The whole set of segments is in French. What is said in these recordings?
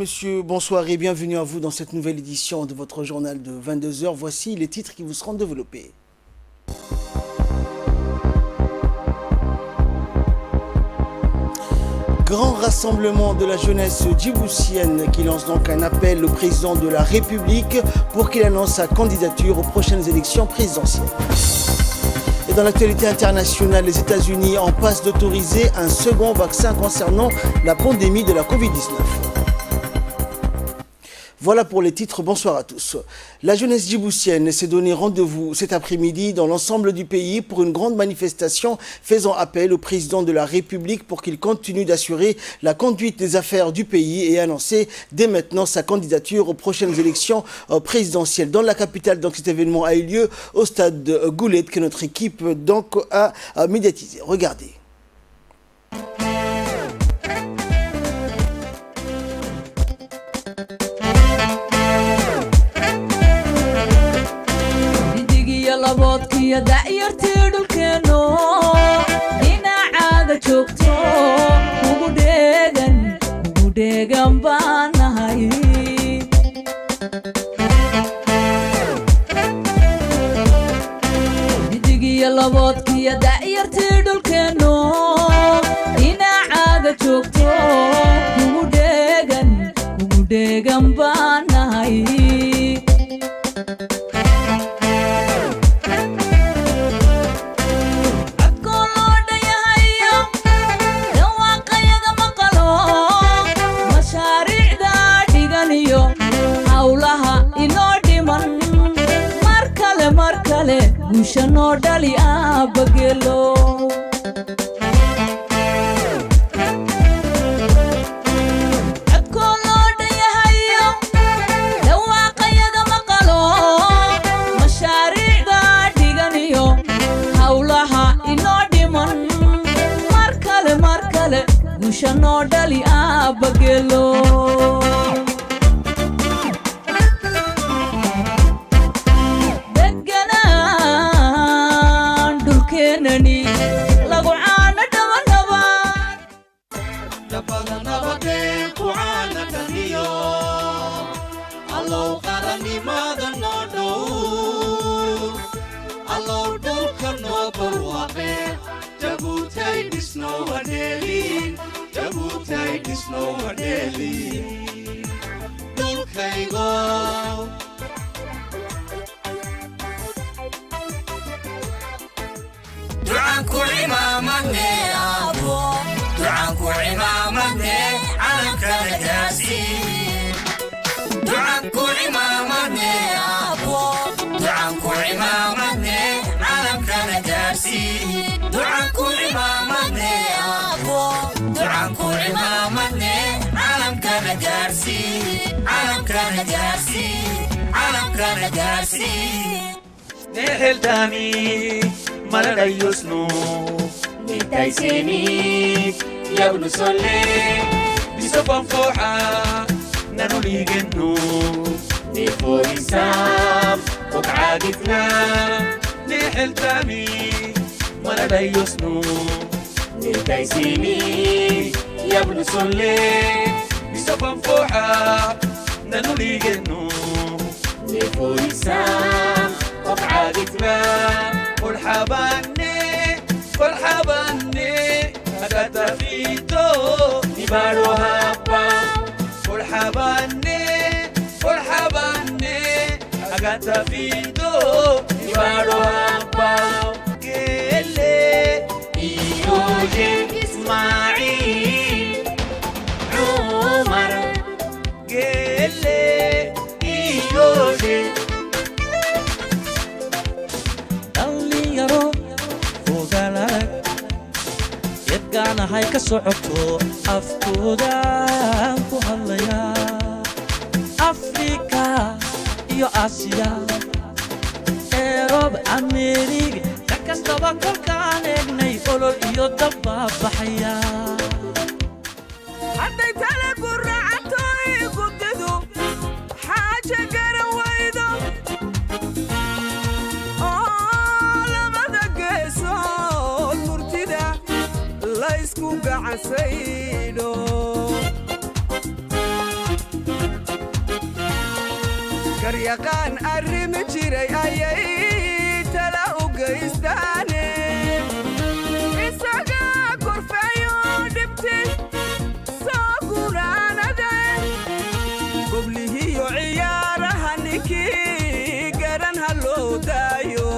messieurs, bonsoir et bienvenue à vous dans cette nouvelle édition de votre journal de 22h. Voici les titres qui vous seront développés. Grand rassemblement de la jeunesse djiboutienne qui lance donc un appel au président de la République pour qu'il annonce sa candidature aux prochaines élections présidentielles. Et dans l'actualité internationale, les États-Unis en passe d'autoriser un second vaccin concernant la pandémie de la Covid-19. Voilà pour les titres, bonsoir à tous. La jeunesse djiboutienne s'est donné rendez-vous cet après-midi dans l'ensemble du pays pour une grande manifestation faisant appel au président de la République pour qu'il continue d'assurer la conduite des affaires du pays et annoncer dès maintenant sa candidature aux prochaines élections présidentielles. Dans la capitale, donc, cet événement a eu lieu au stade de Goulet que notre équipe donc a médiatisé. Regardez. laboodkiya da'yartii dhulkeeno dhinacaaga joogto ugu dheegan baan nahay midigiya laboodkiya da'yartii dhulkeeno dhinacaaga joogto ugu dheegan baan nahay Gusha noo dhali aabagelo codkoo loo dhayahayo dhawaaqayada maqalo mashaariicda dhiganiyo hawlaha inoo dhiman mar kale gusha noo dhali aabagelo نهل دامي مرة يسنو نتايسيني يا ابن سولي بسبب فوحة ننولي جنو نفو إسام وقعادتنا نهل دامي مرة يسنو نتايسيني يا ابن سولي بسبب فوحة ننولي جنو نفو إسام وقعادتنا والحباني أغاتا فيتو نبارو هابا والحباني أغاتا فيتو نبارو هابا كيلي إيوجي إسماعيل عمر كيلي إيوجي yadgaana hay ka socoto afkoodaan ku hadlaya afrika iyo aasiya eeroob ameeriga ka kastaba kolkaan eegnay olol iyo dabbaa baxaya hadday tale ku raacato igu didu xaaja garan waydo laysku gacansaydo garyaqaan arrimi jiray ayay tala u geystaane isaga korfeeyo dhibti soo gunaanade goblihiyo ciyaaraha ninkii garan ha loo daayo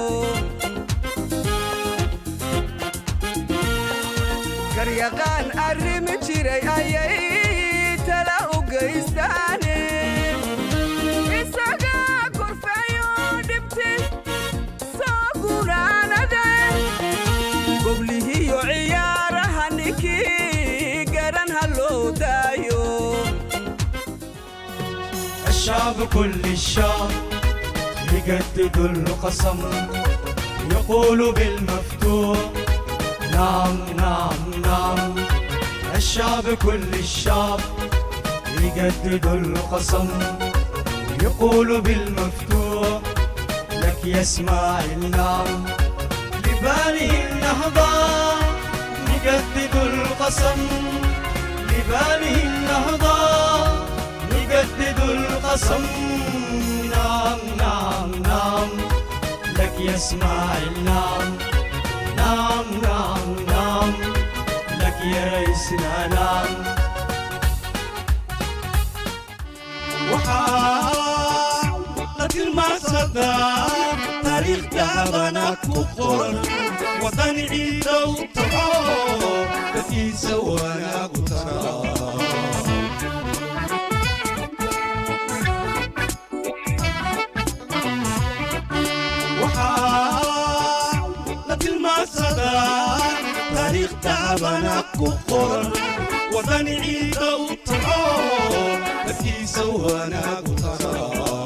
garyaqaan arrimi jiray ayay tala u geystaane isaga korfeeyo dhibti soo gunaanade goblihiyo ciyaaraha ninkii garan ha loo daayo الشعب كل الشعب يجدد القسم يقول بالمفتوح نعم نعم نعم الشعب كل الشعب يجدد القسم يقول بالمفتوح لك يسمع النعم لباله النهضة نجدد القسم لباله النهضة نجدد القسم نعم نعم نعم لك يسمع النعم نعم نعم نعم لك يا رئيسنا نعم وحالة المقصدة تاريخ دعبنا كقرن وطن عيدة وطعام التي سوانا قطران تاريخ تعبنا كقرن وطن عيدة وطعام التي سوانا قطران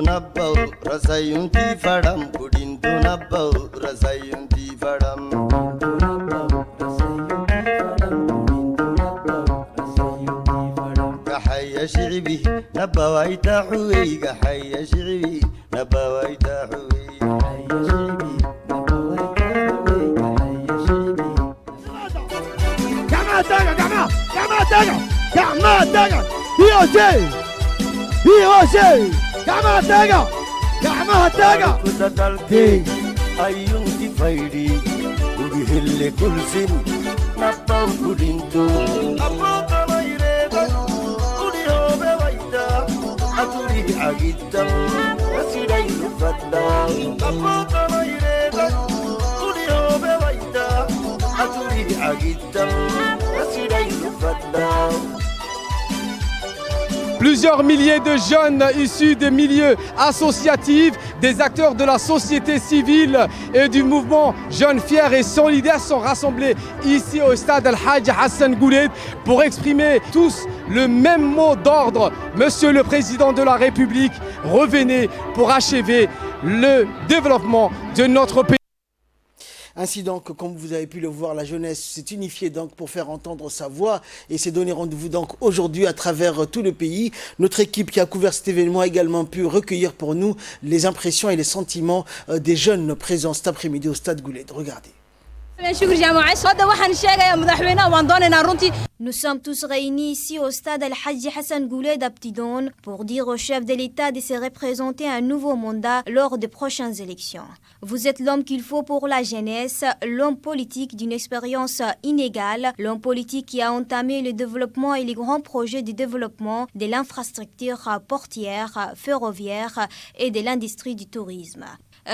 నబ్బౌ రసయుంటి ఫడం కుడింటు నబ్బౌ రసయుంటి ఫడం గహయ శిబి నబ్బవైత హుయి గహయ శిబి నబ్బవైత హుయి గహయ శిబి నబ్బవైత హుయి గహయ Shibi Gamma daga gamma daga Hiyoje Gamma daga kudadalke ayunti faidi udi hille kulsin nabbau kudintu abba kamaireba udi hobe waita aturi agittam wasidai fadda abba kamaireba udi hobe waita aturi agittam wasidai fadda. Plusieurs milliers de jeunes issus des milieux associatifs, des acteurs de la société civile et du mouvement Jeunes Fiers et Solidaires sont rassemblés ici au stade Al-Hajj Hassan Goulet pour exprimer tous le même mot d'ordre. Monsieur le Président de la République, revenez pour achever le développement de notre pays. Ainsi donc, comme vous avez pu le voir, la jeunesse s'est unifiée donc pour faire entendre sa voix et s'est donné rendez-vous donc aujourd'hui à travers tout le pays. Notre équipe qui a couvert cet événement a également pu recueillir pour nous les impressions et les sentiments des jeunes présents cet après-midi au stade Goulet. Regardez. Nous sommes tous réunis ici au stade Al-Hajj Hassan Goulet d'Abtidoune pour dire au chef de l'État de se représenter un nouveau mandat lors des prochaines élections. Vous êtes l'homme qu'il faut pour la jeunesse, l'homme politique d'une expérience inégale, l'homme politique qui a entamé le développement et les grands projets de développement de l'infrastructure portière, ferroviaire et de l'industrie du tourisme.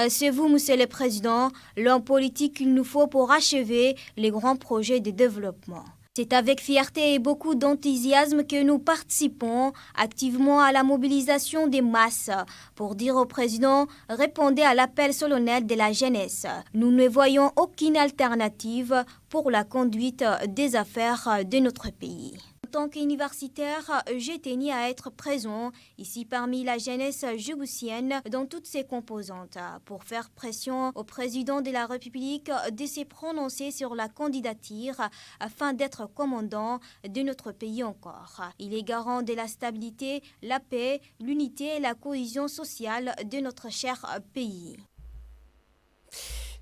C'est vous, Monsieur le Président, l'homme politique qu'il nous faut pour achever les grands projets de développement. C'est avec fierté et beaucoup d'enthousiasme que nous participons activement à la mobilisation des masses pour dire au Président, répondez à l'appel solennel de la jeunesse. Nous ne voyons aucune alternative pour la conduite des affaires de notre pays. tant qu'universitaire, j'ai tenu à être présent ici parmi la jeunesse djiboutienne dans toutes ses composantes pour faire pression au président de la République de se prononcer sur la candidature afin d'être commandant de notre pays encore. Il est garant de la stabilité, la paix, l'unité et la cohésion sociale de notre cher pays.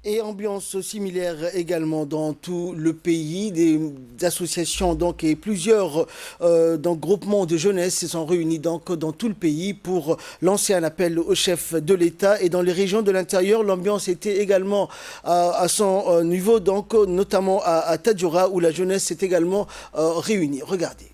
Et ambiance similaire également dans tout le pays. Des associations donc, et plusieurs groupements de jeunesse se sont réunis donc, dans tout le pays pour lancer un appel au chef de l'État. Et dans les régions de l'intérieur, l'ambiance était également à son niveau, donc, notamment à Tadjoura où la jeunesse s'est également réunie. Regardez.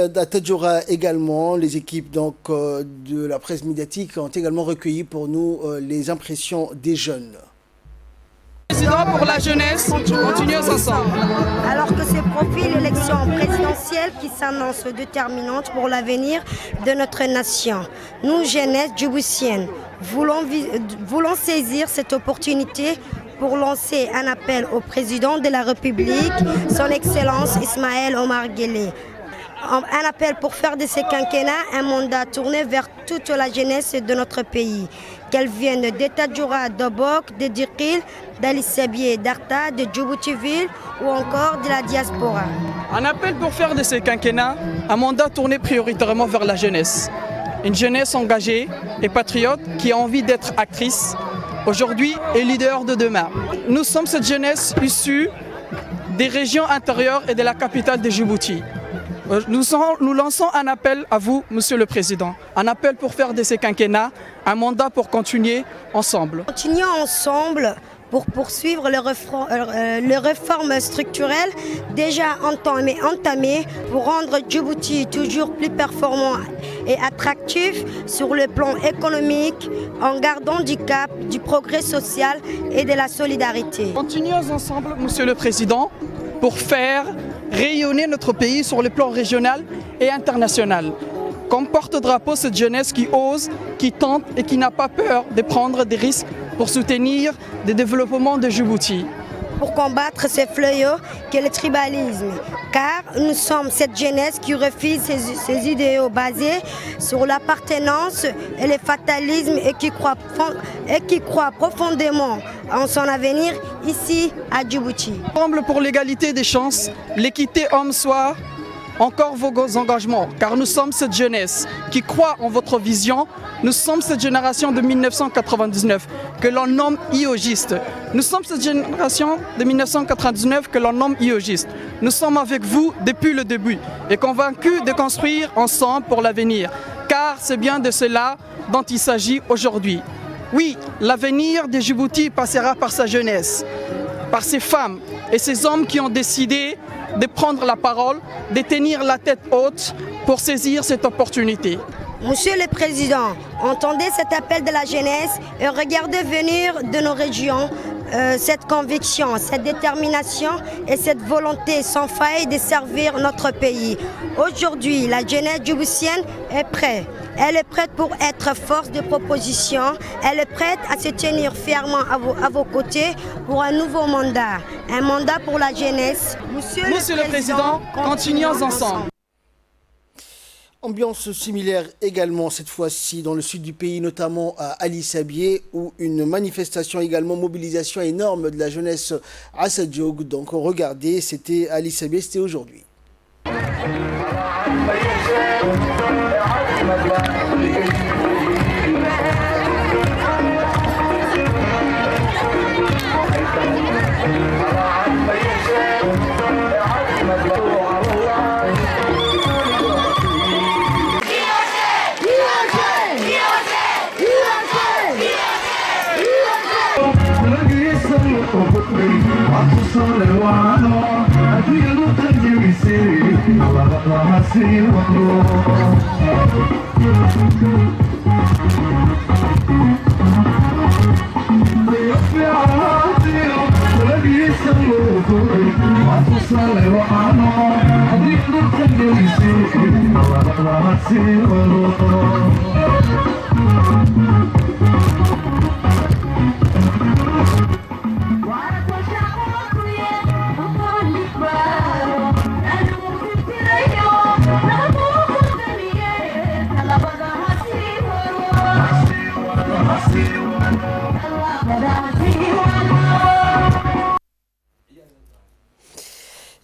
Tadjoura également, les équipes donc, de la presse médiatique ont également recueilli pour nous les impressions des jeunes. Président pour la jeunesse, continuons ensemble. Alors que se profile l'élection présidentielle qui s'annonce déterminante pour l'avenir de notre nation, nous, jeunesse djiboutienne, voulons saisir cette opportunité pour lancer un appel au président de la République, son Excellence Ismaël Omar Guelleh. Un appel pour faire de ce quinquennat un mandat tourné vers toute la jeunesse de notre pays, qu'elle vienne de Tadjoura, d'Obok, de Dirkil, d'Ali Sabié, d'Arta, de Djibouti-Ville ou encore de la diaspora. Un appel pour faire de ce quinquennat un mandat tourné prioritairement vers la jeunesse. Une jeunesse engagée et patriote qui a envie d'être actrice aujourd'hui et leader de demain. Nous sommes cette jeunesse issue des régions intérieures et de la capitale de Djibouti. Nous lançons un appel à vous, Monsieur le Président. Un appel pour faire de ce quinquennat un mandat pour continuer ensemble. Continuons ensemble pour poursuivre les réformes structurelles déjà entamées pour rendre Djibouti toujours plus performant et attractif sur le plan économique en gardant du cap, du progrès social et de la solidarité. Continuons ensemble, Monsieur le Président, pour faire rayonner notre pays sur le plan régional et international. Comme porte-drapeau, cette jeunesse qui ose, qui tente et qui n'a pas peur de prendre des risques pour soutenir le développement de Djibouti. Pour combattre ces fléaux qu'est le tribalisme, car nous sommes cette jeunesse qui refuse ces idéaux basés sur l'appartenance et le fatalisme et qui croit profondément en son avenir ici à Djibouti. Ensemble pour l'égalité des chances, l'équité homme-soir, encore vos engagements, car nous sommes cette jeunesse qui croit en votre vision. Nous sommes cette génération de 1999 que l'on nomme iogiste. Nous sommes cette génération de 1999 que l'on nomme iogiste. Nous sommes avec vous depuis le début et convaincus de construire ensemble pour l'avenir, car c'est bien de cela dont il s'agit aujourd'hui. Oui, l'avenir de Djibouti passera par sa jeunesse, par ces femmes et ces hommes qui ont décidé de prendre la parole, de tenir la tête haute pour saisir cette opportunité. Monsieur le Président, entendez cet appel de la jeunesse et regardez venir de nos régions cette conviction, cette détermination et cette volonté sans faille de servir notre pays. Aujourd'hui, la jeunesse djiboutienne est prête. Elle est prête pour être force de proposition. Elle est prête à se tenir fièrement à vos côtés pour un nouveau mandat. Un mandat pour la jeunesse. Monsieur le Président, continuons ensemble. Ambiance similaire également cette fois-ci dans le sud du pays, notamment à Ali Sabié, où une manifestation également, mobilisation énorme de la jeunesse à Sadjoug. Donc regardez, c'était Ali Sabié, c'était aujourd'hui.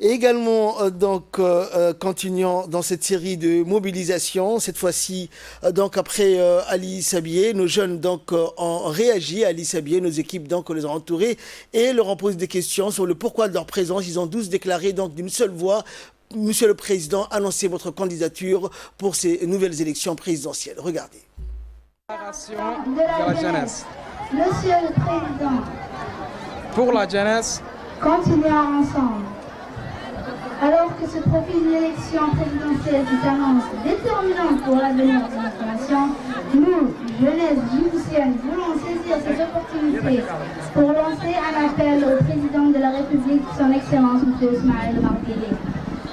Également, continuant dans cette série de mobilisations, cette fois-ci, donc après Ali Sabié, nos jeunes ont réagi à Ali Sabié, nos équipes les ont entourés et leur ont posé des questions sur le pourquoi de leur présence. Ils ont tous déclaré d'une seule voix: Monsieur le Président, annoncez votre candidature pour ces nouvelles élections présidentielles. Regardez. Déclaration de la jeunesse. Monsieur le Président, pour la jeunesse, continuons ensemble. Alors que se profile l'élection présidentielle qui s'annonce déterminante pour l'avenir de notre nation, nous, jeunesse djiboutienne, voulons saisir cette opportunité pour lancer un appel au président de la République, son Excellence M. Ismaël Omar Guelleh.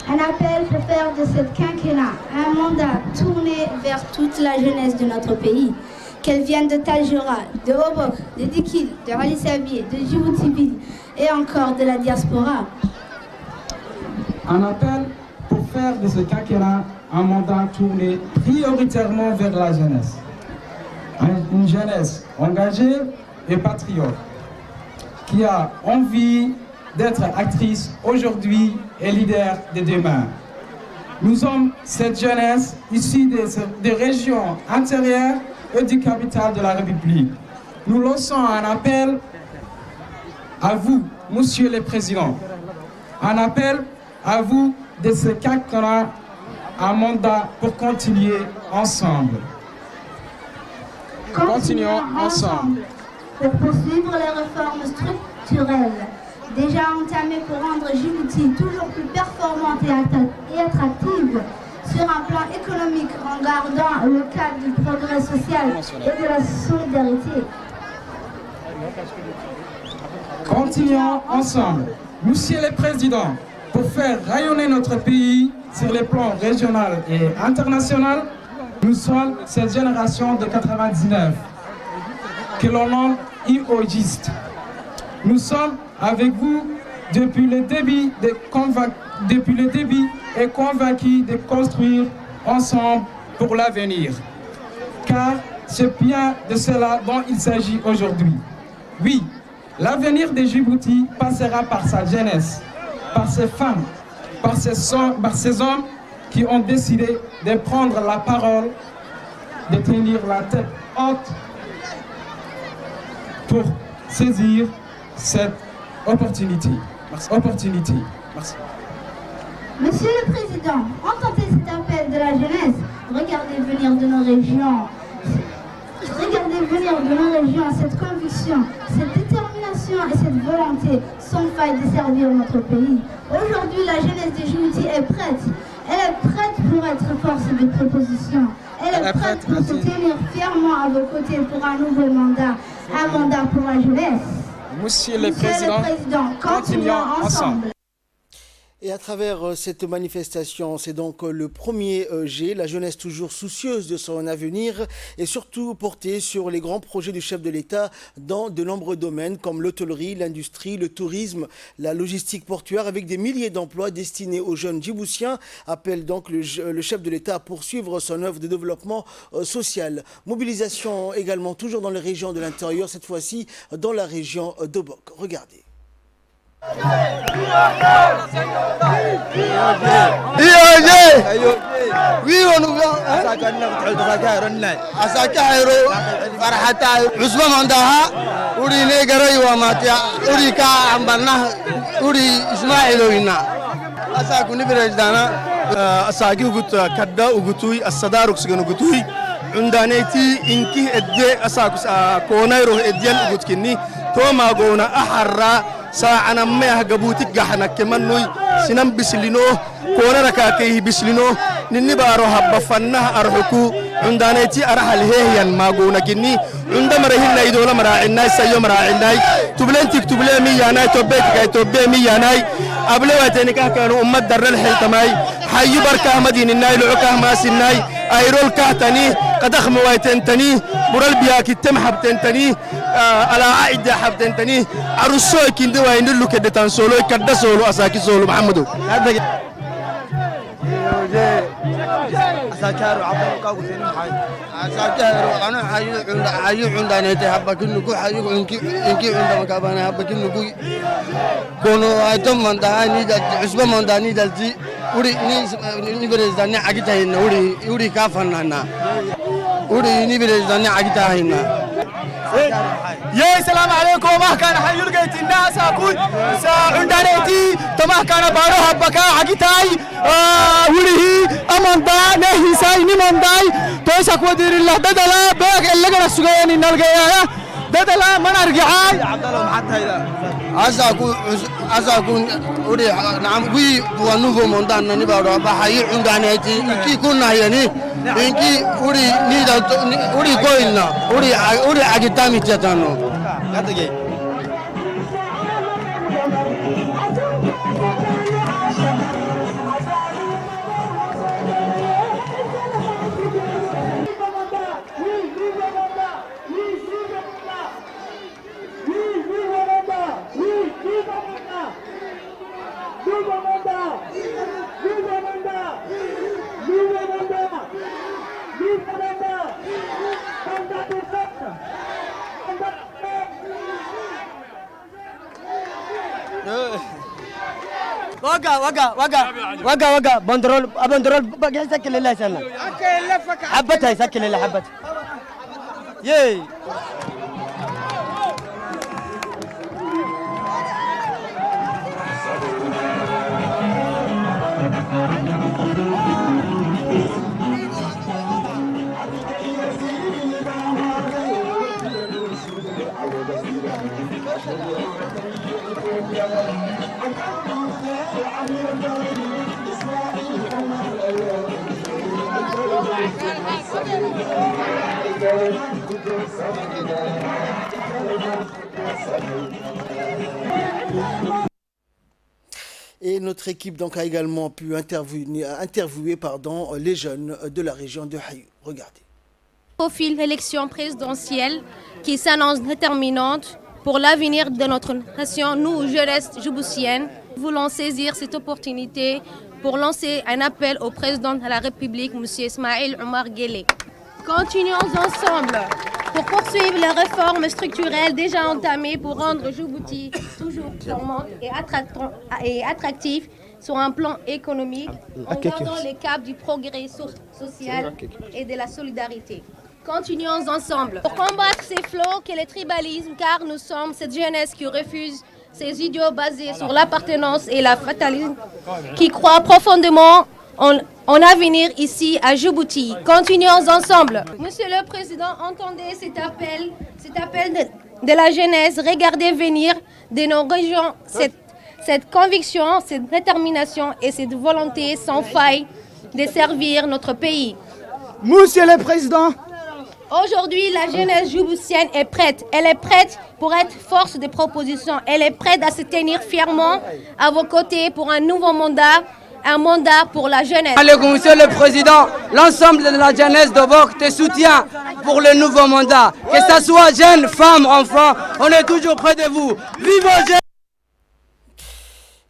Un appel pour faire de ce quinquennat un mandat tourné vers toute la jeunesse de notre pays, qu'elle vienne de Tadjoura, de Obok, de Dikil, de Ralissabi, de Djibouti et encore de la diaspora. Un appel pour faire de ce quinquennat un mandat tourné prioritairement vers la jeunesse. Une jeunesse engagée et patriote qui a envie d'être actrice aujourd'hui et leader de demain. Nous sommes cette jeunesse issue des régions intérieures et du capital de la République. Nous lançons un appel à vous, Monsieur le Président, un appel à vous de ce quinquennat, un mandat pour continuer ensemble. Continuons ensemble. Pour poursuivre les réformes structurelles déjà entamées pour rendre Djibouti toujours plus performante et attractive sur un plan économique en gardant le cadre du progrès social et de la solidarité. Continuons ensemble, Monsieur le Président, pour faire rayonner notre pays sur les plans régional et international. Nous sommes cette génération de 99 que l'on nomme IOGiste. Nous sommes avec vous depuis le début et convaincus de construire ensemble pour l'avenir. Car c'est bien de cela dont il s'agit aujourd'hui. Oui, l'avenir de Djibouti passera par sa jeunesse, par ses femmes, par ces hommes qui ont décidé de prendre la parole, de tenir la tête haute pour saisir cette opportunité. Merci. Monsieur le Président, entendez cet appel de la jeunesse. Regardez venir de nos régions. Regardez venir de nos régions cette conviction, cette détermination et cette volonté sans faille de servir notre pays. Aujourd'hui, la jeunesse de Djibouti est prête. Elle est prête pour être force de proposition. Elle est prête pour se tenir fièrement à vos côtés pour un nouveau mandat, un mandat pour la jeunesse. Monsieur le Président, continuons ensemble. Et à travers cette manifestation, c'est donc le premier G, la jeunesse toujours soucieuse de son avenir et surtout portée sur les grands projets du chef de l'État dans de nombreux domaines comme l'hôtellerie, l'industrie, le tourisme, la logistique portuaire avec des milliers d'emplois destinés aux jeunes djiboutiens. Appelle donc le chef de l'État à poursuivre son œuvre de développement social. Mobilisation également toujours dans les régions de l'intérieur, cette fois-ci dans la région d'Obok. Regardez. عندانيتي إنكي إدي أساكس كونايرو إديان أقولكني توما قونا أحرى ساعنا ما هجبوتك جحنا كمان نوي سنم بسلينو كونا ركاكيه بسلينو ننبارو هبفناه أرحكو عندانيتي أرحل هي ما قونا كني عندما رهنا يدولا مراعينا سيوم مراعينا تبلين تكتبلي مياناي توبيك كاي توبي مياناي أبلواتني كانوا أمة در الحيتماي حي بركة مدينة الناي لعكاه ماسناي أيرول كهتني قدخ مويتنتني برال بياكي تم حبتنتني على عائد حبتنتني عروسوي كندوا يندلو كده تنسولو كده سولو أساكي سولو محمدو أساكارو عبدالله قاقو سيني محاي أساكارو أنا حيو عندانيتي هبا كنكو حيو إنكي عندما كابانا هبا كنكو كونو أيتم مندهاني دالتي عصبة مندهاني دالتي وري نبرزداني عقيتهن وري كافنانا وري نبرزداني عقيتهن يا سلام عليكم ما كان حيلقيت الناس أكون عندانيتي تما كان باروها بكا عقيتاي وليه أمان دا نهي ساي نمان داي توسك ودير الله ددلا باق اللي قرأ السجيان النرجية ددلا من أرجعاي عبد الله محد هيدا أساكون أري نعم وي ونوفو مونتان نبارو بحي عندانيتي كي كنا يعني إنكي أري نيدا أري كويلنا أري أجتامي تيتانو وقا بندرول بقى يسكل الله سنة حبتها يسكل الله حبتها ياي Et notre équipe donc a également pu interviewer les jeunes de la région de Haïou. Regardez. Profil l'élection présidentielle qui s'annonce déterminante pour l'avenir de notre nation. Nous, jeunesse djiboutienne, voulons saisir cette opportunité pour lancer un appel au président de la République, M. Ismaïl Omar Guelleh. Continuons ensemble pour poursuivre les réformes structurelles déjà entamées pour rendre Djibouti toujours charmant et attractif sur un plan économique en gardant les caps du progrès social et de la solidarité. Continuons ensemble pour combattre ces fléaux qu'est le tribalisme, car nous sommes cette jeunesse qui refuse ces idiots basés sur l'appartenance et la fatalisme, qui croient profondément en avenir ici à Djibouti. Continuons ensemble. Monsieur le Président, entendez cet appel de la jeunesse. Regardez venir de nos régions cette conviction, cette détermination et cette volonté sans faille de servir notre pays. Monsieur le Président, aujourd'hui, la jeunesse djiboutienne est prête. Elle est prête pour être force de proposition. Elle est prête à se tenir fièrement à vos côtés pour un nouveau mandat. Un mandat pour la jeunesse. Monsieur le Président, l'ensemble de la jeunesse d'Obok te soutient pour le nouveau mandat. Que ce soit jeunes, femmes, enfants, on est toujours près de vous. Vive aux jeunes!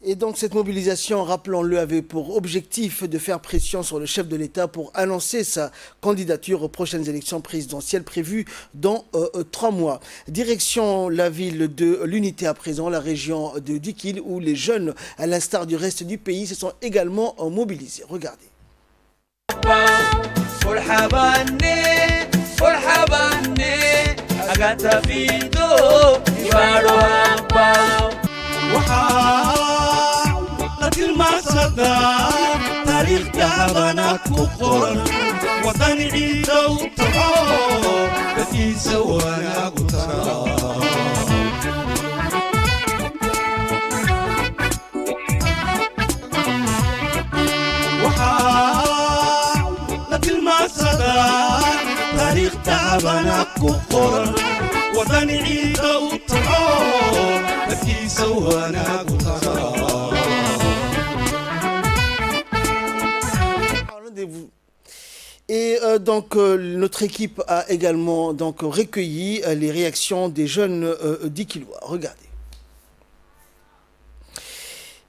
Et donc cette mobilisation, rappelons-le, avait pour objectif de faire pression sur le chef de l'État pour annoncer sa candidature aux prochaines élections présidentielles prévues dans 3 mois. Direction la ville de l'Unité à présent, la région de Dikil, où les jeunes, à l'instar du reste du pays, se sont également mobilisés. Regardez. المعصدة تاريخ دهبنا كقرن وطن عيد وطعام التي سوانا قطرا وحالة المعصدة تاريخ دهبنا كقرن وطن عيد وطعام التي سوانا قطرا. Et donc notre équipe a également donc recueilli les réactions des jeunes d'Ikilois. Regardez.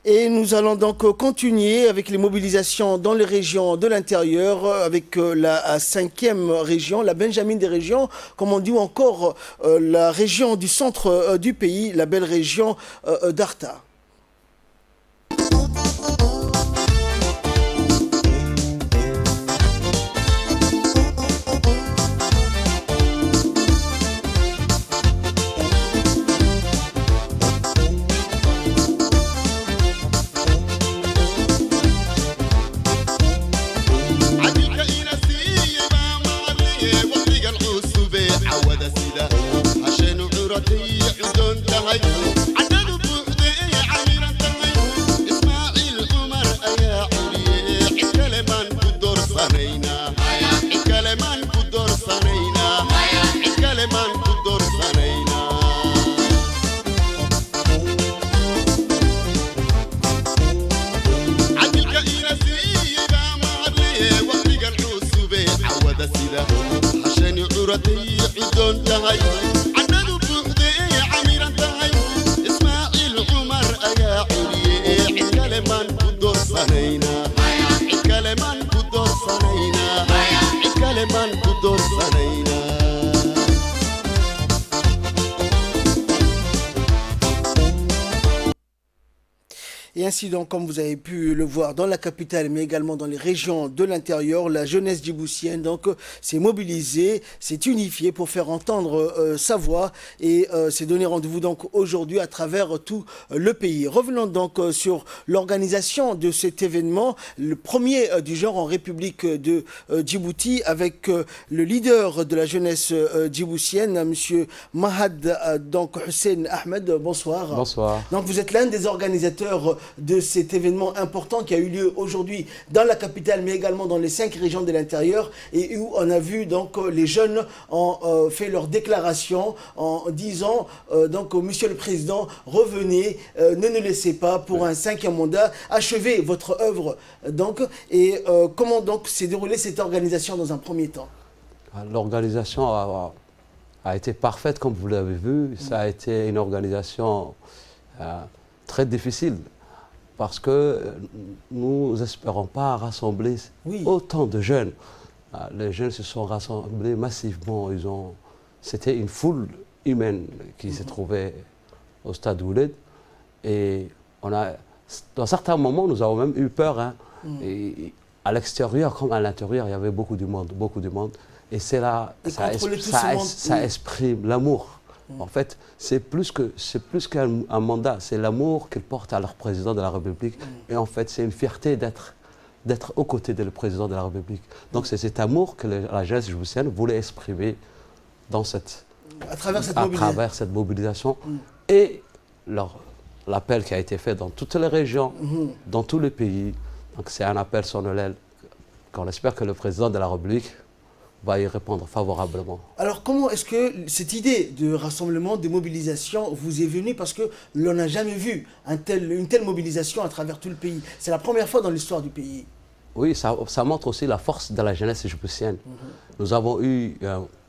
Et nous allons donc continuer avec les mobilisations dans les régions de l'intérieur, avec la 5e région, la Benjamin des régions, comme on dit, ou encore la région du centre du pays, la belle région d'Arta. عشان عرتي عدون تهي عدد عرتي عدون تهي عدد بوحدي عميرا تهي إسماعيل عمر أيا علي عكلمان كدور سنينا عكلمان كدور سنينا عكلمان كدور سنينا. Et ainsi donc, comme vous avez pu le voir dans la capitale, mais également dans les régions de l'intérieur, la jeunesse djiboutienne donc s'est mobilisée, s'est unifiée pour faire entendre sa voix et s'est donné rendez-vous donc aujourd'hui à travers tout le pays. Revenons donc sur l'organisation de cet événement, le premier du genre en République de Djibouti, avec le leader de la jeunesse djiboutienne, Monsieur Mahad donc Hussein Ahmed. Bonsoir. Bonsoir. Donc vous êtes l'un des organisateurs de cet événement important qui a eu lieu aujourd'hui dans la capitale, mais également dans les 5 régions de l'intérieur, et où on a vu donc les jeunes ont fait leur déclaration en disant donc Monsieur le Président, revenez, ne nous laissez pas pour un 5e mandat, achevez votre œuvre donc. Et comment donc s'est déroulée cette organisation dans un premier temps? L'organisation a été parfaite, comme vous l'avez vu. Ça a été une organisation très difficile, parce que nous n'espérons pas rassembler autant de jeunes. Les jeunes se sont rassemblés massivement. C'était une foule humaine qui se trouvait au stade Ouled. Et dans certains moments, nous avons même eu peur. Hein. Et à l'extérieur comme à l'intérieur, il y avait beaucoup de monde. Et c'est là, ça exprime l'amour. En fait, c'est plus qu'un mandat, c'est l'amour qu'ils portent à leur président de la République. Et en fait, c'est une fierté d'être aux côtés du président de la République. Donc c'est cet amour que la jeunesse djiboutienne voulait exprimer à travers cette mobilisation. Et l'appel qui a été fait dans toutes les régions, dans tous les pays. Donc c'est un appel solennel qu'on espère que le président de la République va y répondre favorablement. Alors comment est-ce que cette idée de rassemblement, de mobilisation vous est venue? Parce que l'on n'a jamais vu une telle mobilisation à travers tout le pays. C'est la première fois dans l'histoire du pays. Oui, ça montre aussi la force de la jeunesse djiboutienne. Nous avons eu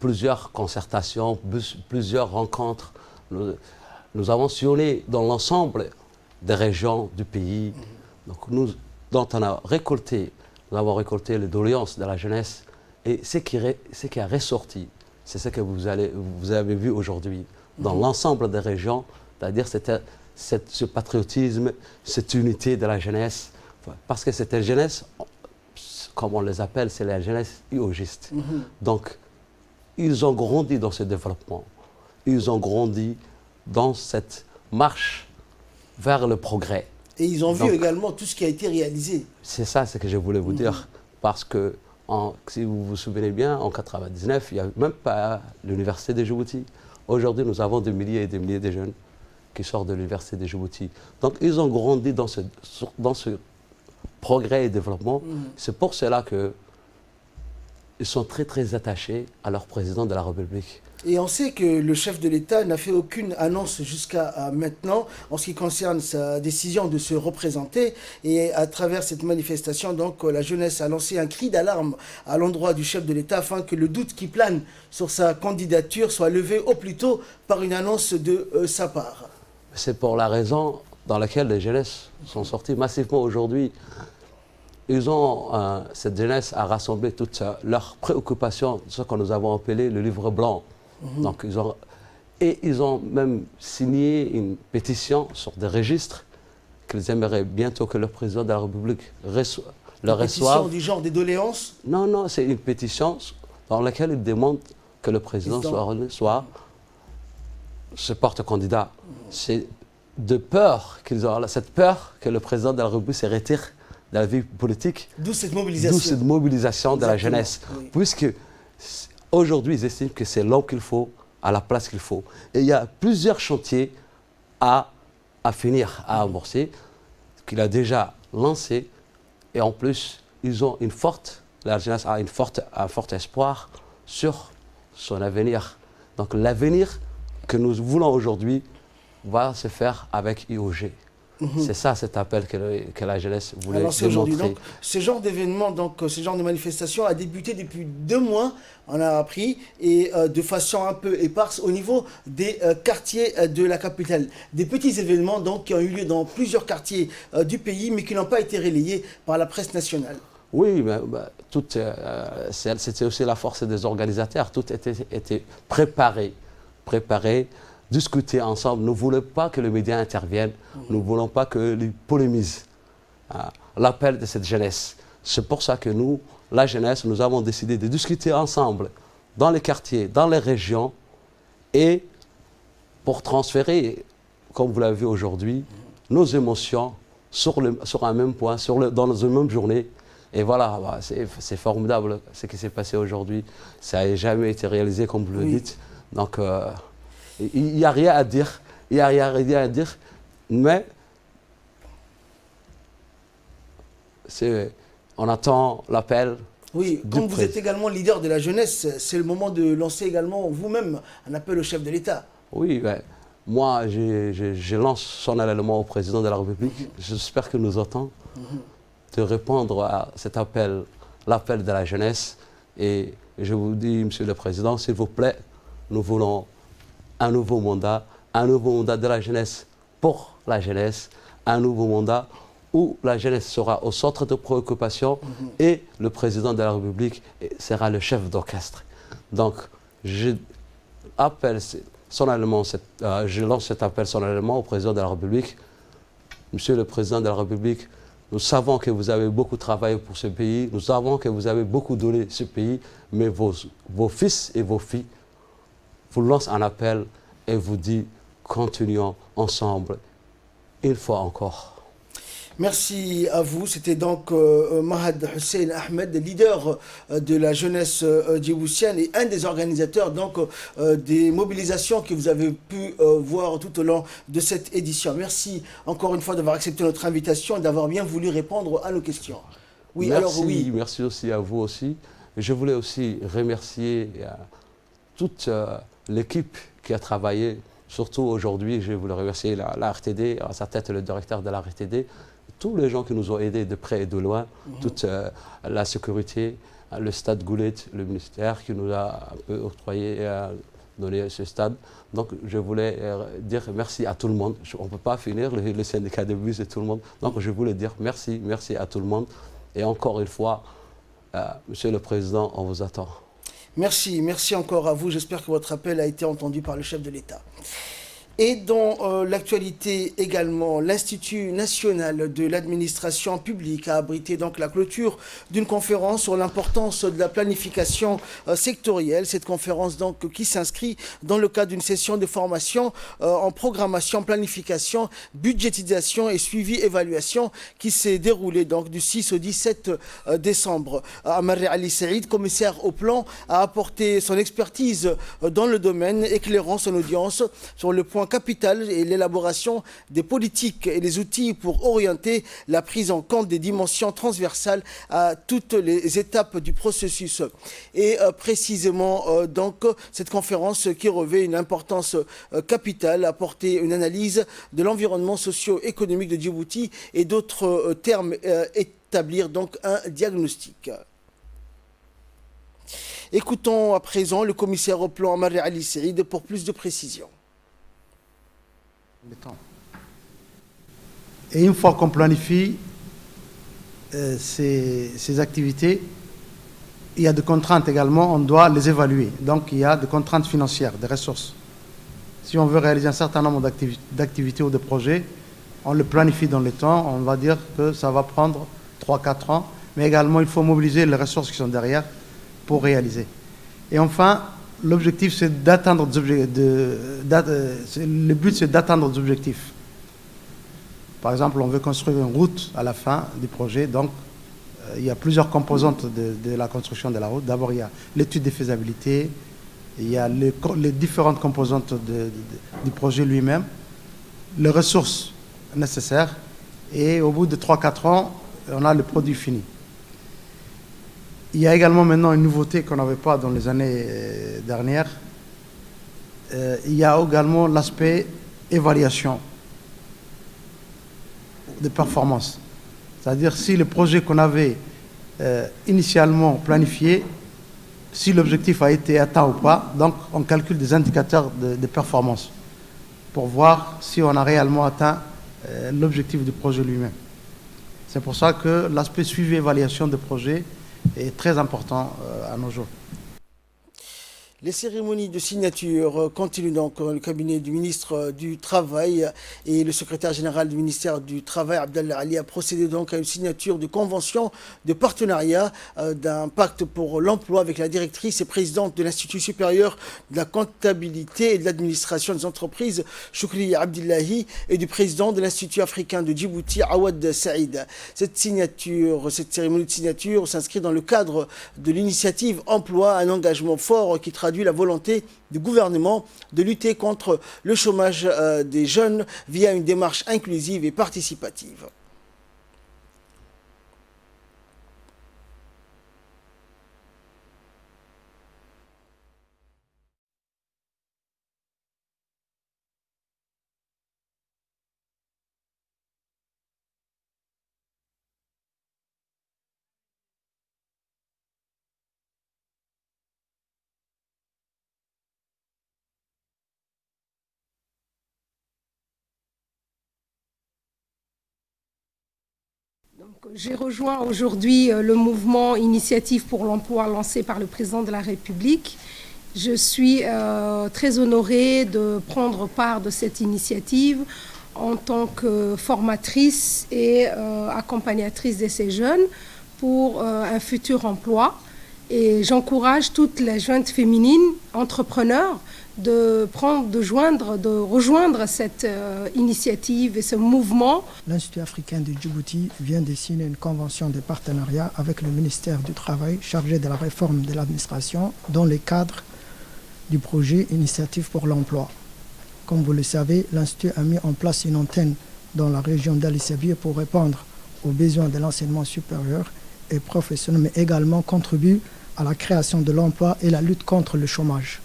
plusieurs concertations, plusieurs rencontres. Nous avons sillonné dans l'ensemble des régions du pays. Donc nous avons récolté les doléances de la jeunesse. Et ce qui a ressorti, c'est ce que vous avez vu aujourd'hui dans l'ensemble des régions, c'est-à-dire ce patriotisme, cette unité de la jeunesse. Parce que cette jeunesse, comme on les appelle, c'est la jeunesse iogiste. Donc, ils ont grandi dans ce développement. Ils ont grandi dans cette marche vers le progrès. Et ils ont vu également tout ce qui a été réalisé. C'est ça ce que je voulais vous dire. Parce que si vous vous souvenez bien, en 1999, il n'y avait même pas l'université de Djibouti. Aujourd'hui, nous avons des milliers et des milliers de jeunes qui sortent de l'université de Djibouti. Donc, ils ont grandi dans ce progrès et développement. C'est pour cela qu'ils sont très, très attachés à leur président de la République. Et on sait que le chef de l'État n'a fait aucune annonce jusqu'à maintenant en ce qui concerne sa décision de se représenter. Et à travers cette manifestation, donc, la jeunesse a lancé un cri d'alarme à l'endroit du chef de l'État afin que le doute qui plane sur sa candidature soit levé au plus tôt par une annonce de sa part. C'est pour la raison dans laquelle les jeunesses sont sorties massivement aujourd'hui. Cette jeunesse a rassemblé toutes leurs préoccupations, ce que nous avons appelé le livre blanc. Donc, ils ont même signé une pétition sur des registres qu'ils aimeraient bientôt que le président de la République leur reçoive. Une pétition du genre des doléances? Non, c'est une pétition dans laquelle ils demandent que le président se porte candidat. C'est de peur qu'ils ont, cette peur que le président de la République se retire de la vie politique. D'où cette mobilisation. De la jeunesse. Oui. Puisque aujourd'hui, ils estiment que c'est l'homme qu'il faut, à la place qu'il faut. Et il y a plusieurs chantiers à finir, à amorcer, qu'il a déjà lancé. Et en plus, la jeunesse a un fort espoir sur son avenir. Donc l'avenir que nous voulons aujourd'hui va se faire avec IOG. C'est ça cet appel que la jeunesse voulait aujourd'hui. démontrer. Donc, ce genre d'événement, ce genre de manifestation a débuté depuis 2 mois, on a appris, et de façon un peu éparse au niveau des quartiers de la capitale. Des petits événements donc, qui ont eu lieu dans plusieurs quartiers du pays, mais qui n'ont pas été relayés par la presse nationale. Oui, mais c'était aussi la force des organisateurs. Tout était préparé, discuter ensemble. Nous ne voulons pas que les médias interviennent. Nous ne voulons pas que les polémisent. L'appel de cette jeunesse. C'est pour ça que nous, la jeunesse, nous avons décidé de discuter ensemble dans les quartiers, dans les régions, et pour transférer, comme vous l'avez vu aujourd'hui, nos émotions sur un même point, dans une même journée. Et voilà, c'est formidable ce qui s'est passé aujourd'hui. Ça n'a jamais été réalisé, comme vous le dites. Donc, il n'y a rien à dire. Mais on attend l'appel. Oui, comme vous êtes également leader de la jeunesse, c'est le moment de lancer également vous-même un appel au chef de l'État. Oui, moi, je lance solennellement au président de la République. J'espère qu'il nous entend. De répondre à cet appel, l'appel de la jeunesse. Et je vous dis, Monsieur le Président, s'il vous plaît, nous voulons un nouveau mandat de la jeunesse pour la jeunesse, un nouveau mandat où la jeunesse sera au centre de préoccupation et le président de la République sera le chef d'orchestre. Donc, je lance cet appel solennellement au président de la République. Monsieur le président de la République, nous savons que vous avez beaucoup travaillé pour ce pays, nous savons que vous avez beaucoup donné ce pays, mais vos fils et vos filles vous lancent un appel et vous disent continuons ensemble une fois encore. Merci à vous. C'était donc Mahad Hussein Ahmed, leader de la jeunesse djiboutienne et un des organisateurs donc, des mobilisations que vous avez pu voir tout au long de cette édition. Merci encore une fois d'avoir accepté notre invitation et d'avoir bien voulu répondre à nos questions. Oui, merci aussi à vous aussi. Je voulais aussi remercier toute l'équipe qui a travaillé. Surtout aujourd'hui, je voulais remercier la RTD, à sa tête le directeur de la RTD, tous les gens qui nous ont aidés de près et de loin, toute la sécurité, le stade Goulet, le ministère qui nous a un peu octroyé, donné ce stade. Donc je voulais dire merci à tout le monde. On ne peut pas finir le syndicat de bus et tout le monde. Donc je voulais dire merci à tout le monde. Et encore une fois, Monsieur le Président, on vous attend. Merci encore à vous. J'espère que votre appel a été entendu par le chef de l'État. Et dans l'actualité également, l'Institut national de l'administration publique a abrité donc la clôture d'une conférence sur l'importance de la planification sectorielle. Cette conférence donc qui s'inscrit dans le cadre d'une session de formation en programmation, planification, budgétisation et suivi-évaluation qui s'est déroulée donc du 6 au 17 décembre. Amaré Ali Saïd, commissaire au plan, a apporté son expertise dans le domaine, éclairant son audience sur le point capital et l'élaboration des politiques et les outils pour orienter la prise en compte des dimensions transversales à toutes les étapes du processus. Et précisément, donc, cette conférence qui revêt une importance capitale, apporter une analyse de l'environnement socio-économique de Djibouti et d'autres termes, établir donc un diagnostic. Écoutons à présent le commissaire au plan Amaré Ali Saïd pour plus de précisions. Et une fois qu'on planifie ces activités, il y a des contraintes également, on doit les évaluer. Donc il y a des contraintes financières, des ressources. Si on veut réaliser un certain nombre d'activités ou de projets, on le planifie dans le temps, on va dire que ça va prendre 3-4 ans, mais également il faut mobiliser les ressources qui sont derrière pour réaliser. Et enfin, l'objectif, c'est d'atteindre le but, c'est d'atteindre des objectifs. Par exemple, on veut construire une route à la fin du projet. Donc, il y a plusieurs composantes de la construction de la route. D'abord, il y a l'étude de faisabilité, il y a les différentes composantes du projet lui-même, les ressources nécessaires, et au bout de 3-4 ans, on a le produit fini. Il y a également maintenant une nouveauté qu'on n'avait pas dans les années dernières. Il y a également l'aspect évaluation. de performance. C'est-à-dire si le projet qu'on avait initialement planifié, si l'objectif a été atteint ou pas, donc on calcule des indicateurs de performance pour voir si on a réellement atteint l'objectif du projet lui-même. C'est pour ça que l'aspect suivi évaluation de projet est très important à nos jours. Les cérémonies de signature continuent donc dans le cabinet du ministre du Travail et le secrétaire général du ministère du Travail, Abdallah Ali, a procédé donc à une signature de convention de partenariat d'un pacte pour l'emploi avec la directrice et présidente de l'Institut supérieur de la comptabilité et de l'administration des entreprises, Choukri Abdillahi, et du président de l'Institut africain de Djibouti, Awad Saïd. Cette cérémonie de signature s'inscrit dans le cadre de l'initiative Emploi, un engagement fort qui traduit la volonté du gouvernement de lutter contre le chômage des jeunes via une démarche inclusive et participative. J'ai rejoint aujourd'hui le mouvement Initiative pour l'emploi lancé par le président de la République. Je suis très honorée de prendre part de cette initiative en tant que formatrice et accompagnatrice de ces jeunes pour un futur emploi. Et j'encourage toutes les jeunes féminines entrepreneurs de rejoindre cette initiative et ce mouvement. L'Institut africain de Djibouti vient de signer une convention de partenariat avec le ministère du Travail chargé de la réforme de l'administration dans le cadre du projet Initiative pour l'emploi. Comme vous le savez, l'Institut a mis en place une antenne dans la région d'Ali Sabié pour répondre aux besoins de l'enseignement supérieur et professionnel, mais également contribue à la création de l'emploi et la lutte contre le chômage.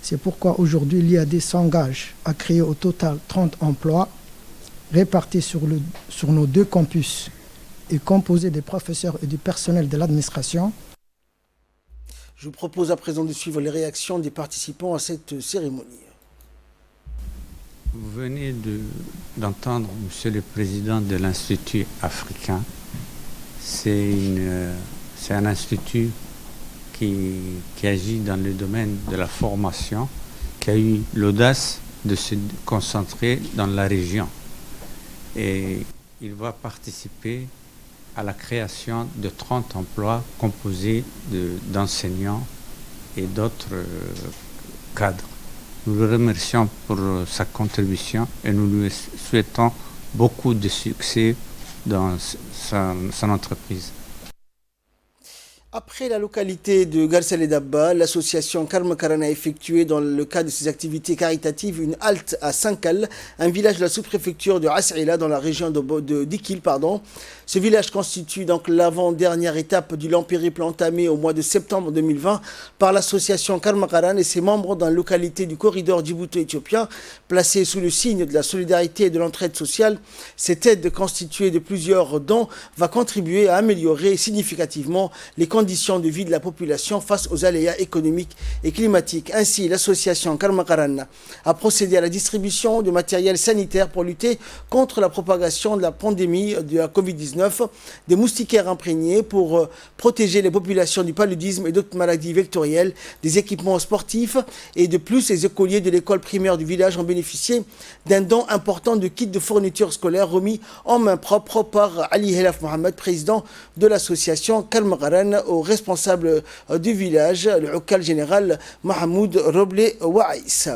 C'est pourquoi aujourd'hui l'IAD s'engage à créer au total 30 emplois répartis sur nos 2 campus et composés des professeurs et du personnel de l'administration. Je vous propose à présent de suivre les réactions des participants à cette cérémonie. Vous venez d'entendre Monsieur le Président de l'Institut africain. C'est un institut qui agit dans le domaine de la formation, qui a eu l'audace de se concentrer dans la région. Et il va participer à la création de 30 emplois composés d'enseignants et d'autres cadres. Nous le remercions pour sa contribution et nous lui souhaitons beaucoup de succès dans son entreprise. Après la localité de Garsel Dabba, l'association Karmakaran a effectué dans le cadre de ses activités caritatives une halte à Sankal, un village de la sous-préfecture de As'ila dans la région d'Ikil. Ce village constitue donc l'avant-dernière étape du long périple entamé au mois de septembre 2020 par l'association Karmakaran et ses membres dans la localité du corridor djibouto-éthiopien, placée sous le signe de la solidarité et de l'entraide sociale. Cette aide constituée de plusieurs dons va contribuer à améliorer significativement les conditions de vie de la population face aux aléas économiques et climatiques. Ainsi, l'association Karmakaran a procédé à la distribution de matériel sanitaire pour lutter contre la propagation de la pandémie de la Covid-19, des moustiquaires imprégnés pour protéger les populations du paludisme et d'autres maladies vectorielles, des équipements sportifs et de plus, les écoliers de l'école primaire du village ont bénéficié d'un don important de kits de fournitures scolaires remis en main propre par Ali Helaf Mohamed, président de l'association Karmakaran, au responsable du village, le local général Mahmoud Roble Waïs.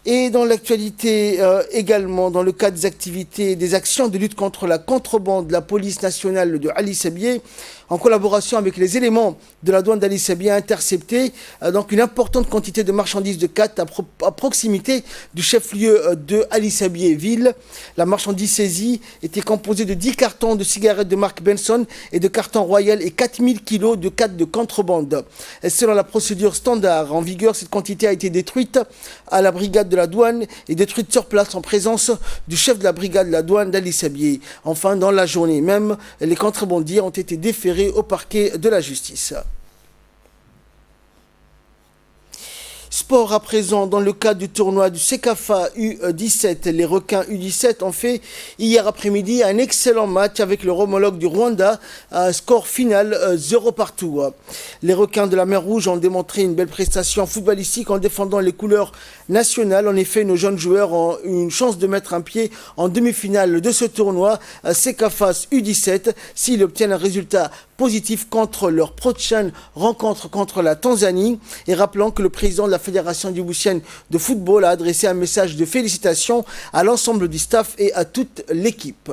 Et dans l'actualité également, dans le cadre des activités, des actions de lutte contre la contrebande, la police nationale de Ali Sabié, en collaboration avec les éléments de la douane d'Ali Sabié, a intercepté donc une importante quantité de marchandises de cat à proximité du chef-lieu de Ali Sabié ville. La marchandise saisie était composée de 10 cartons de cigarettes de marque Benson et de cartons Royal et 4000 kilos de cat de contrebande. Et selon la procédure standard en vigueur, cette quantité a été détruite à la brigade de la douane est détruite sur place en présence du chef de la brigade de la douane d'Ali Sabié. Enfin, dans la journée même, les contrebandiers ont été déférés au parquet de la justice. Sport à présent, dans le cadre du tournoi du Sekafa U17, les requins U17 ont fait hier après-midi un excellent match avec leur homologue du Rwanda, un score final 0 partout. Les requins de la mer Rouge ont démontré une belle prestation footballistique en défendant les couleurs nationales. En effet, nos jeunes joueurs ont eu une chance de mettre un pied en demi-finale de ce tournoi Sekafa U17 s'ils obtiennent un résultat positif contre leur prochaine rencontre contre la Tanzanie. Et rappelons que le président de la Fédération djiboutienne de football a adressé un message de félicitations à l'ensemble du staff et à toute l'équipe.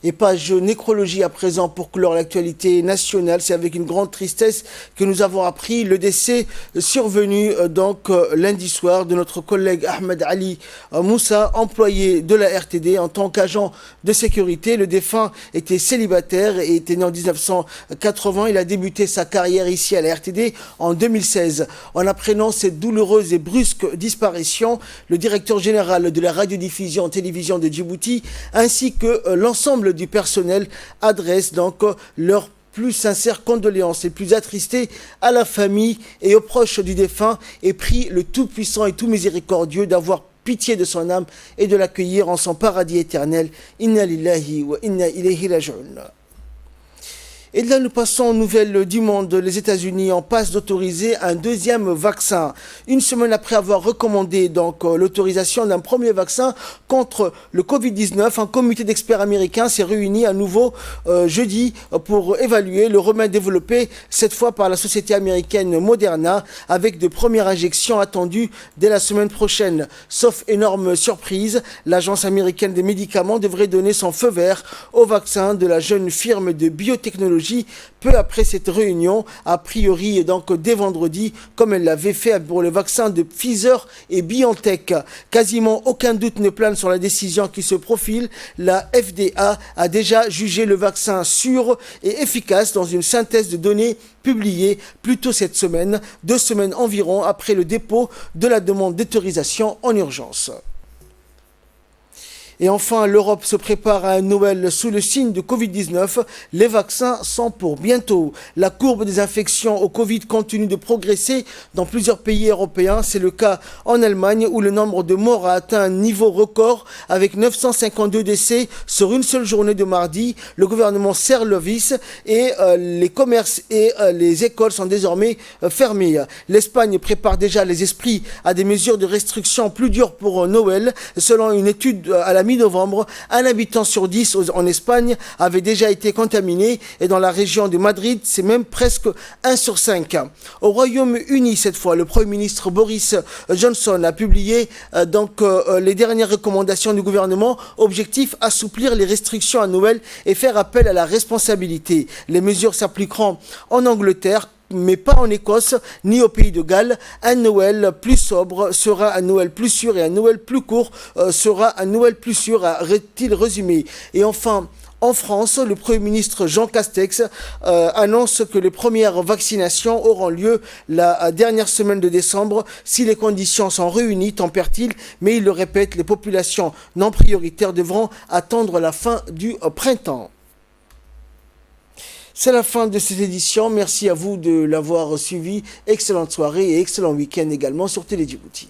Et page nécrologie à présent pour clore l'actualité nationale. C'est avec une grande tristesse que nous avons appris le décès survenu lundi soir de notre collègue Ahmed Ali Moussa, employé de la RTD en tant qu'agent de sécurité. Le défunt était célibataire et était né en 1980. Il a débuté sa carrière ici à la RTD en 2016. En apprenant cette douloureuse et brusque disparition, le directeur général de la radiodiffusion télévision de Djibouti ainsi que l'ensemble du personnel adresse donc leurs plus sincères condoléances et plus attristées à la famille et aux proches du défunt et prie le Tout-Puissant et tout miséricordieux d'avoir pitié de son âme et de l'accueillir en son paradis éternel. Inna lillahi wa inna ilayhi raji'un. Et là, nous passons aux nouvelles du monde. Les États-Unis en passent d'autoriser un deuxième vaccin. Une semaine après avoir recommandé l'autorisation d'un premier vaccin contre le Covid-19, un comité d'experts américains s'est réuni à nouveau jeudi pour évaluer le remède développé cette fois par la société américaine Moderna avec de premières injections attendues dès la semaine prochaine. Sauf énorme surprise, l'agence américaine des médicaments devrait donner son feu vert au vaccin de la jeune firme de biotechnologie peu après cette réunion, a priori dès vendredi, comme elle l'avait fait pour le vaccin de Pfizer et BioNTech. Quasiment aucun doute ne plane sur la décision qui se profile. La FDA a déjà jugé le vaccin sûr et efficace dans une synthèse de données publiée plus tôt cette semaine, 2 semaines environ après le dépôt de la demande d'autorisation en urgence. Et enfin, l'Europe se prépare à un Noël sous le signe de Covid-19. Les vaccins sont pour bientôt. La courbe des infections au Covid continue de progresser dans plusieurs pays européens. C'est le cas en Allemagne où le nombre de morts a atteint un niveau record avec 952 décès sur une seule journée de mardi. Le gouvernement serre le vis et les commerces et les écoles sont désormais fermés. L'Espagne prépare déjà les esprits à des mesures de restriction plus dures pour Noël. Selon une étude à la mi-novembre, un habitant sur 10 en Espagne avait déjà été contaminé et dans la région de Madrid, c'est même presque 1 sur 5. Au Royaume-Uni, cette fois, le Premier ministre Boris Johnson a publié les dernières recommandations du gouvernement. Objectif, assouplir les restrictions à Noël et faire appel à la responsabilité. Les mesures s'appliqueront en Angleterre, mais pas en Écosse ni au pays de Galles. Un Noël plus sobre sera un Noël plus sûr et un Noël plus court sera un Noël plus sûr, a-t-il résumé. Et enfin, en France, le Premier ministre Jean Castex annonce que les premières vaccinations auront lieu la dernière semaine de décembre si les conditions sont réunies, tempère-t-il, mais il le répète, les populations non prioritaires devront attendre la fin du printemps. C'est la fin de cette édition. Merci à vous de l'avoir suivi. Excellente soirée et excellent week-end également sur Télé Djibouti.